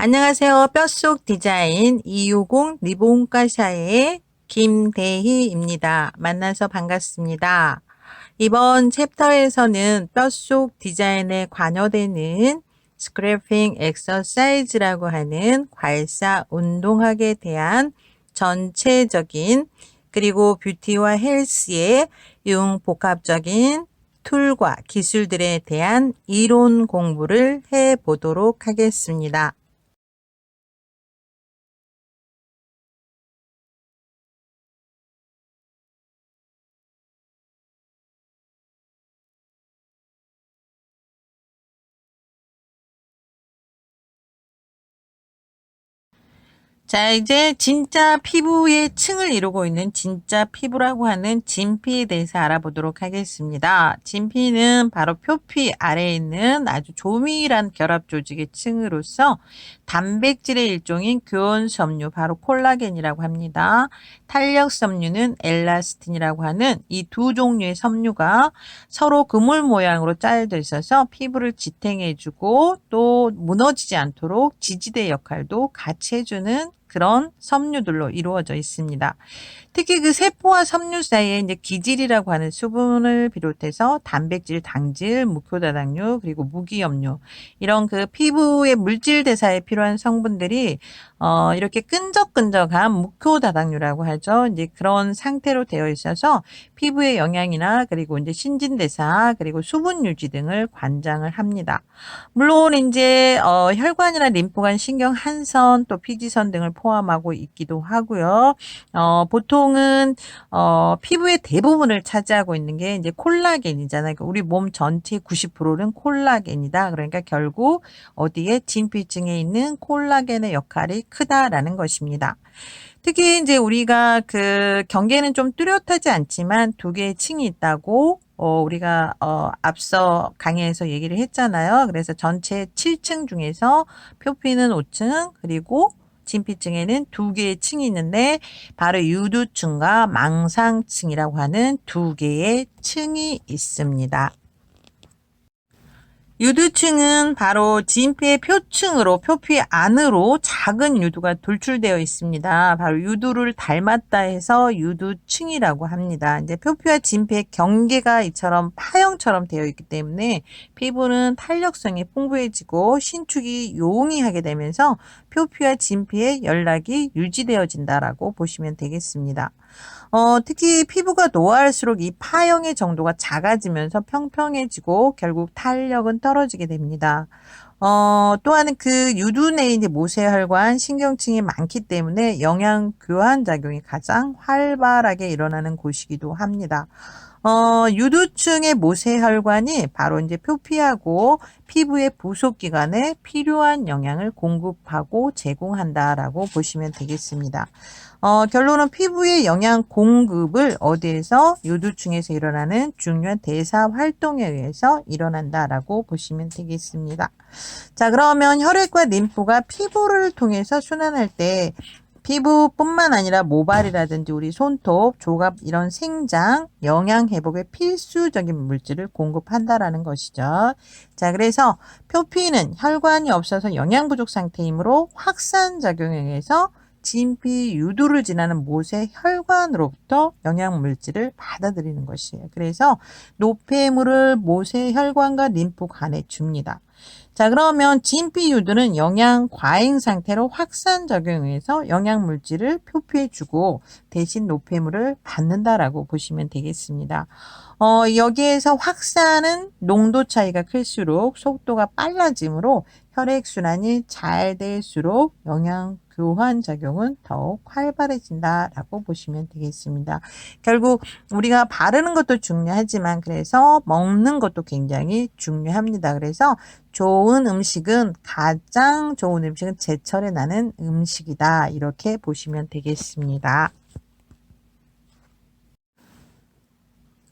안녕하세요. 뼛속 디자인 250 리본가샤의 김대희입니다. 만나서 반갑습니다. 이번 챕터에서는 뼛속 디자인에 관여되는 스크래핑 엑서사이즈라고 하는 괄사 운동학에 대한 전체적인 그리고 뷰티와 헬스의 융복합적인 툴과 기술들에 대한 이론 공부를 해 보도록 하겠습니다. 자, 이제 진짜 피부의 층을 이루고 있는 진짜 피부라고 하는 진피에 대해서 알아보도록 하겠습니다. 진피는 바로 표피 아래에 있는 아주 조밀한 결합 조직의 층으로서 단백질의 일종인 교원 섬유, 바로 콜라겐이라고 합니다. 탄력 섬유는 엘라스틴이라고 하는 이 두 종류의 섬유가 서로 그물 모양으로 짜여져 있어서 피부를 지탱해주고 또 무너지지 않도록 지지대 역할도 같이 해주는 그런 섬유들로 이루어져 있습니다. 특히 그 세포와 섬유 사이에 이제 기질이라고 하는 수분을 비롯해서 단백질, 당질, 무효다당류, 그리고 무기염류 이런 그 피부의 물질 대사에 필요한 성분들이 이렇게 끈적끈적한 무효다당류라고 하죠. 이제 그런 상태로 되어 있어서 피부의 영양이나 그리고 이제 신진대사 그리고 수분 유지 등을 관장을 합니다. 물론 이제 혈관이나 림프관, 신경 한선, 또 피지선 등을 포함하고 있기도 하고요. 보통은 피부의 대부분을 차지하고 있는 게 이제 콜라겐이잖아요. 그러니까 우리 몸 전체 90%는 콜라겐이다. 그러니까 결국 어디에 진피층에 있는 콜라겐의 역할이 크다라는 것입니다. 특히 이제 우리가 그 경계는 좀 뚜렷하지 않지만 두 개의 층이 있다고 우리가 앞서 강의에서 얘기를 했잖아요. 그래서 전체 7층 중에서 표피는 5층 그리고 진피층에는 두 개의 층이 있는데 바로 유두층과 망상층이라고 하는 두 개의 층이 있습니다. 유두층은 바로 진피의 표층으로 표피 안으로 작은 유두가 돌출되어 있습니다. 바로 유두를 닮았다 해서 유두층이라고 합니다. 이제 표피와 진피의 경계가 이처럼 파형처럼 되어 있기 때문에 피부는 탄력성이 풍부해지고 신축이 용이하게 되면서 표피와 진피의 연락이 유지되어진다라고 보시면 되겠습니다. 특히 피부가 노화할수록 이 파형의 정도가 작아지면서 평평해지고 결국 탄력은 떨어지게 됩니다. 또한 그 유두 내에 이제 모세혈관, 신경층이 많기 때문에 영양 교환 작용이 가장 활발하게 일어나는 곳이기도 합니다. 유두층의 모세혈관이 바로 이제 표피하고 피부의 부속 기관에 필요한 영양을 공급하고 제공한다라고 보시면 되겠습니다. 결론은 피부의 영양 공급을 어디에서 유두층에서 일어나는 중요한 대사 활동에 의해서 일어난다라고 보시면 되겠습니다. 자, 그러면 혈액과 림프가 피부를 통해서 순환할 때 피부뿐만 아니라 모발이라든지 우리 손톱, 조갑 이런 생장, 영양 회복에 필수적인 물질을 공급한다라는 것이죠. 자, 그래서 표피는 혈관이 없어서 영양 부족 상태이므로 확산 작용에 의해서 진피 유두를 지나는 모세 혈관으로부터 영양 물질을 받아들이는 것이에요. 그래서 노폐물을 모세 혈관과 림프관에 줍니다. 자, 그러면 진피유두는 영양 과잉 상태로 확산 작용에 의해서 영양 물질을 표피해 주고 대신 노폐물을 받는다라고 보시면 되겠습니다. 여기에서 확산은 농도 차이가 클수록 속도가 빨라지므로 혈액순환이 잘 될수록 영양 교환 작용은 더욱 활발해진다라고 보시면 되겠습니다. 결국 우리가 바르는 것도 중요하지만 그래서 먹는 것도 굉장히 중요합니다. 그래서 좋은 음식은 가장 좋은 음식은 제철에 나는 음식이다. 이렇게 보시면 되겠습니다.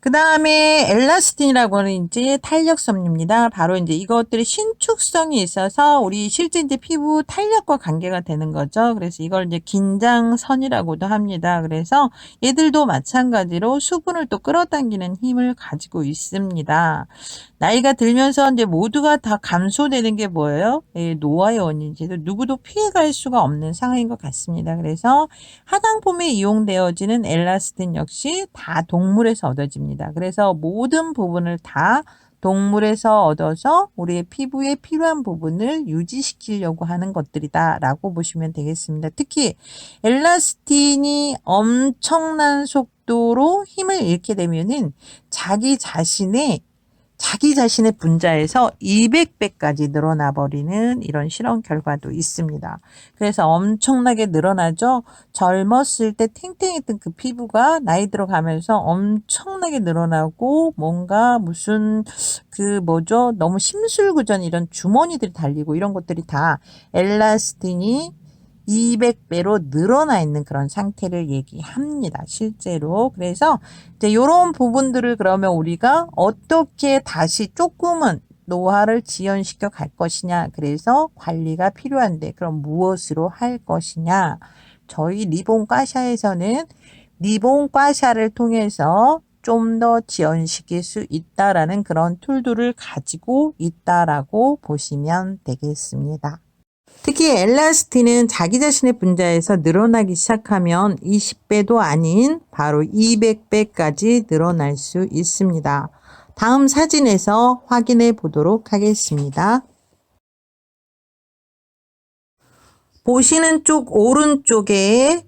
그 다음에 엘라스틴이라고 하는 이제 탄력섬유입니다. 바로 이제 이것들이 신축성이 있어서 우리 실제 이제 피부 탄력과 관계가 되는 거죠. 그래서 이걸 이제 긴장선이라고도 합니다. 그래서 얘들도 마찬가지로 수분을 또 끌어당기는 힘을 가지고 있습니다. 나이가 들면서 이제 모두가 다 감소되는 게 뭐예요? 예, 노화의 원인이죠. 누구도 피해갈 수가 없는 상황인 것 같습니다. 그래서 화장품에 이용되어지는 엘라스틴 역시 다 동물에서 얻어집니다. 그래서 모든 부분을 다 동물에서 얻어서 우리의 피부에 필요한 부분을 유지시키려고 하는 것들이다 라고 보시면 되겠습니다. 특히 엘라스틴이 엄청난 속도로 힘을 잃게 되면은 자기 자신의 분자에서 200배까지 늘어나 버리는 이런 실험 결과도 있습니다. 그래서 엄청나게 늘어나죠. 젊었을 때 탱탱했던 그 피부가 나이 들어가면서 엄청나게 늘어나고 뭔가 무슨 그 뭐죠? 너무 심술구전 이런 주머니들이 달리고 이런 것들이 다 엘라스틴이 200배로 늘어나 있는 그런 상태를 얘기합니다. 실제로. 그래서 이제 이런 부분들을 그러면 우리가 어떻게 다시 조금은 노화를 지연시켜 갈 것이냐. 그래서 관리가 필요한데 그럼 무엇으로 할 것이냐. 저희 리본과샤에서는 리본과샤를 통해서 좀 더 지연시킬 수 있다라는 그런 툴들을 가지고 있다라고 보시면 되겠습니다. 특히 엘라스틴은 자기 자신의 분자에서 늘어나기 시작하면 20배도 아닌 바로 200배까지 늘어날 수 있습니다. 다음 사진에서 확인해 보도록 하겠습니다. 보시는 쪽 오른쪽에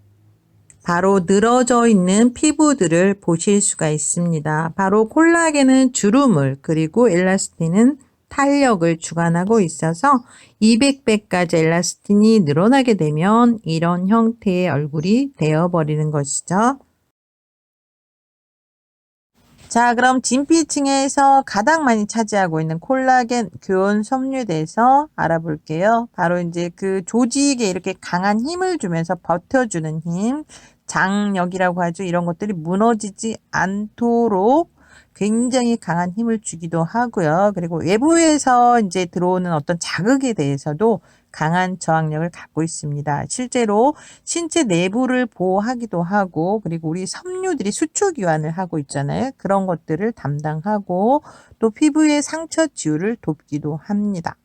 바로 늘어져 있는 피부들을 보실 수가 있습니다. 바로 콜라겐은 주름을 그리고 엘라스틴은 탄력을 주관하고 있어서 200배까지 엘라스틴이 늘어나게 되면 이런 형태의 얼굴이 되어버리는 것이죠. 자, 그럼 진피층에서 가장 많이 차지하고 있는 콜라겐 교원 섬유에 대해서 알아볼게요. 바로 이제 그 조직에 이렇게 강한 힘을 주면서 버텨주는 힘, 장력이라고 하죠. 이런 것들이 무너지지 않도록 굉장히 강한 힘을 주기도 하고요. 그리고 외부에서 이제 들어오는 어떤 자극에 대해서도 강한 저항력을 갖고 있습니다. 실제로 신체 내부를 보호하기도 하고 그리고 우리 섬유들이 수축 이완을 하고 있잖아요. 그런 것들을 담당하고 또 피부의 상처 치유를 돕기도 합니다.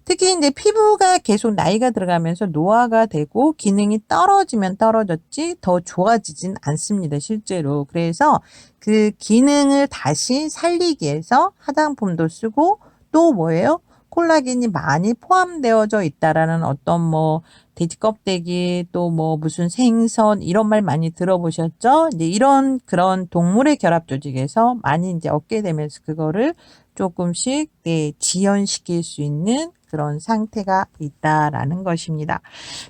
특히 이제 피부가 계속 나이가 들어가면서 노화가 되고 기능이 떨어지면 떨어졌지 더 좋아지진 않습니다. 실제로. 그래서 그 기능을 다시 살리기 위해서 화장품도 쓰고 또 뭐예요? 콜라겐이 많이 포함되어져 있다라는 어떤 뭐 돼지 껍데기 또 뭐 무슨 생선 이런 말 많이 들어보셨죠? 이제 이런 그런 동물의 결합 조직에서 많이 이제 얻게 되면서 그거를 조금씩 지연시킬 수 있는 그런 상태가 있다라는 것입니다.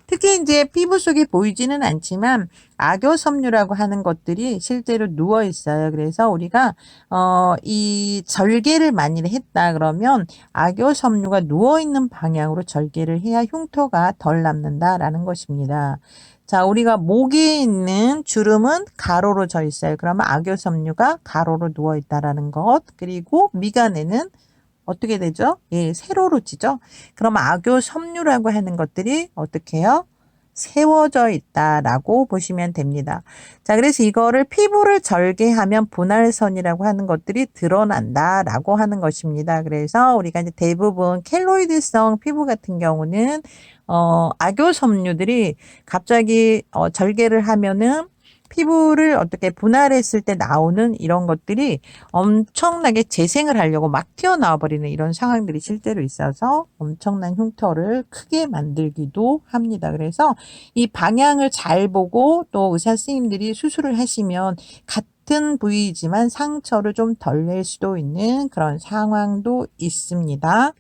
특히 이제 피부 속에 보이지는 않지만 악효섬유라고 하는 것들이 실제로 누워 있어요. 그래서 우리가 이 절개를 만일 했다 그러면 악효섬유가 누워 있는 방향으로 절개를 해야 흉터가 덜 남는다라는 것입니다. 자, 우리가 목에 있는 주름은 가로로 져 있어요. 그러면 악효섬유가 가로로 누워 있다라는 것. 그리고 미간에는 어떻게 되죠? 예, 세로로 지죠? 그럼 악효섬유라고 하는 것들이 어떻게 해요? 세워져 있다라고 보시면 됩니다. 자, 그래서 이거를 피부를 절개하면 분할선이라고 하는 것들이 드러난다라고 하는 것입니다. 그래서 우리가 이제 대부분 켈로이드성 피부 같은 경우는 악효섬유들이 갑자기 절개를 하면은 피부를 어떻게 분할했을 때 나오는 이런 것들이 엄청나게 재생을 하려고 막 튀어나와 버리는 이런 상황들이 실제로 있어서 엄청난 흉터를 크게 만들기도 합니다. 그래서 이 방향을 잘 보고 또 의사 선생님들이 수술을 하시면 같은 부위이지만 상처를 좀 덜 낼 수도 있는 그런 상황도 있습니다.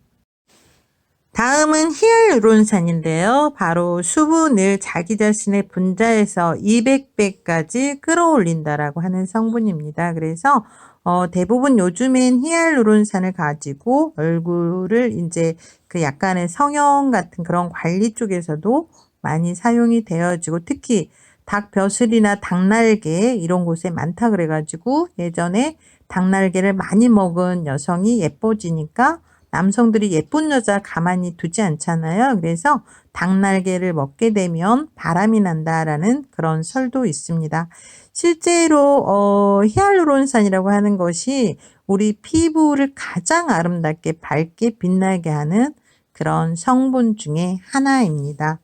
다음은 히알루론산인데요. 바로 수분을 자기 자신의 분자에서 200배까지 끌어올린다라고 하는 성분입니다. 그래서 대부분 요즘엔 히알루론산을 가지고 얼굴을 이제 그 약간의 성형 같은 그런 관리 쪽에서도 많이 사용이 되어지고 특히 닭 벼슬이나 닭날개 이런 곳에 많다 그래가지고 예전에 닭날개를 많이 먹은 여성이 예뻐지니까 남성들이 예쁜 여자 가만히 두지 않잖아요. 그래서 닭날개를 먹게 되면 바람이 난다라는 그런 설도 있습니다. 실제로 히알루론산이라고 하는 것이 우리 피부를 가장 아름답게 밝게 빛나게 하는 그런 성분 중에 하나입니다.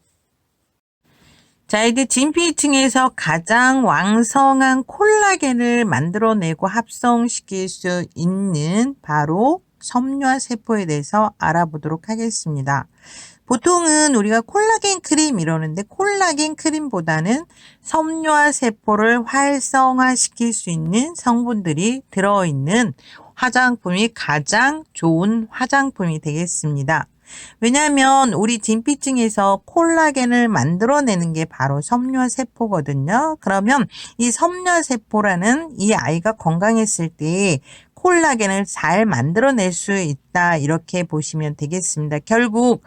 자, 이제 진피층에서 가장 왕성한 콜라겐을 만들어내고 합성시킬 수 있는 바로 섬유화세포에 대해서 알아보도록 하겠습니다. 보통은 우리가 콜라겐 크림 이러는데 콜라겐 크림보다는 섬유화세포를 활성화시킬 수 있는 성분들이 들어있는 화장품이 가장 좋은 화장품이 되겠습니다. 왜냐하면 우리 진피층에서 콜라겐을 만들어내는 게 바로 섬유화세포거든요. 그러면 이 섬유화세포라는 이 아이가 건강했을 때 콜라겐을 잘 만들어낼 수 있다 이렇게 보시면 되겠습니다. 결국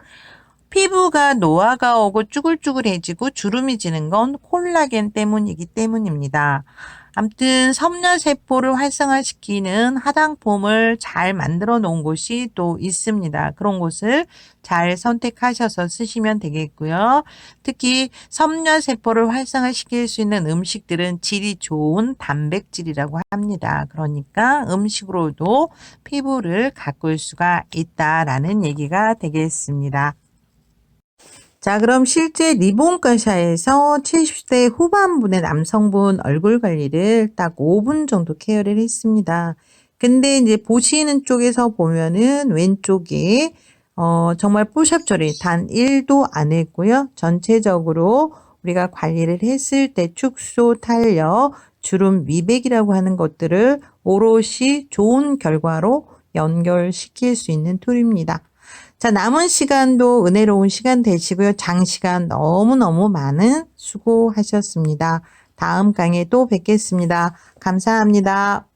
피부가 노화가 오고 쭈글쭈글해지고 주름이 지는 건 콜라겐 때문이기 때문입니다. 아무튼 섬유세포를 활성화시키는 화장품을 잘 만들어 놓은 곳이 또 있습니다. 그런 곳을 잘 선택하셔서 쓰시면 되겠고요. 특히 섬유세포를 활성화시킬 수 있는 음식들은 질이 좋은 단백질이라고 합니다. 그러니까 음식으로도 피부를 가꿀 수가 있다라는 얘기가 되겠습니다. 자, 그럼 실제 리본가샤에서 70대 후반분의 남성분 얼굴 관리를 딱 5분 정도 케어를 했습니다. 근데 이제 보시는 쪽에서 보면은 왼쪽에 정말 푸샵 처리 단 1도 안 했고요. 전체적으로 우리가 관리를 했을 때 축소, 탄력, 주름 미백이라고 하는 것들을 오롯이 좋은 결과로 연결시킬 수 있는 툴입니다. 자, 남은 시간도 은혜로운 시간 되시고요. 장시간 너무너무 많은 수고하셨습니다. 다음 강의에 또 뵙겠습니다. 감사합니다.